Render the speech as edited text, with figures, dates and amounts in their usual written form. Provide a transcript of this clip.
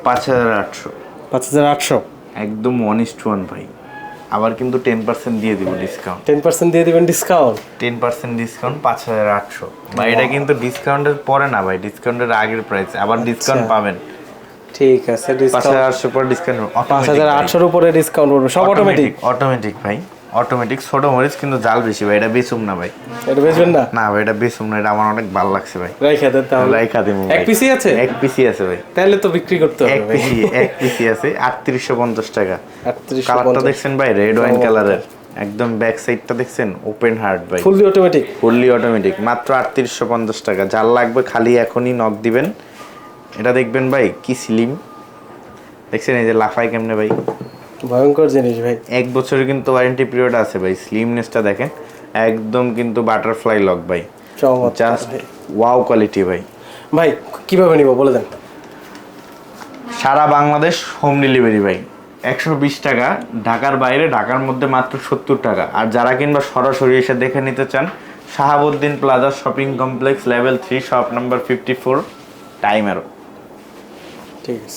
5800। 5800 একদম 1:1 ভাই। আবার কিন্তু 10% দিয়ে দিব ডিসকাউন্ট। 10% দিয়ে দিবেন ডিসকাউন্ট? 10% ডিসকাউন্ট 5800 ভাই। এটা কিন্তু ডিসকাউন্টের পরে না ভাই, ডিসকাউন্টের আগের প্রাইস। আবার ডিসকাউন্ট পাবেন। ঠিক আছে, ডিসকাউন্ট 5800 পর ডিসকাউন্ট 5800 এর উপরে ডিসকাউন্ট করবে, সব অটোমেটিক? অটোমেটিক ভাই, অটোমেটিক। ছোট মরিচ কিন্তু জাল বেশি ভাই, এটা বেচুম না ভাই। এটা বেচবেন না? না ভাই, এটা বেচুম না, এটা আমার অনেক ভালো লাগছে ভাই। রাইখা দেন তাহলে। রাইখা দিমু। এক পিসি আছে? এক পিসি আছে ভাই। তাহলে তো বিক্রি করতে হবে ভাই। এক পিসি আছে 3850 টাকা। 3850। কালারটা দেখছেন ভাই, রেড ওয়াইন কালারের। একদম ব্যাক সাইডটা দেখছেন, ওপেন হার্ট ভাই, ফুললি অটোমেটিক। ফুললি অটোমেটিক, মাত্র 3850 টাকা। যার লাগবে খালি এখনই নক দিবেন। এটা দেখবেন ভাই কি স্লিম, দেখছেন এই যে লাফাই কেমনে ভাই, ভয়ঙ্কর জিনিস ভাই। 1 বছরের কিন্তু ওয়ারেন্টি পিরিয়ড আছে ভাই। স্লিমনেসটা দেখেন, একদম কিন্তু বাটারফ্লাই লক ভাই, চমৎকার জাস্ট ভাই। ওয়াও কোয়ালিটি ভাই। ভাই কিভাবে নিব বলে দেন। সারা বাংলাদেশ হোম ডেলিভারি ভাই, 120 টাকা। ঢাকার বাইরে, ঢাকার মধ্যে মাত্র 70 টাকা। আর যারা কিংবা সরাসরি এসে দেখে নিতে চান, Shahabuddin plaza shopping complex, level 3, shop number 54, time arrow. ঠিক আছে।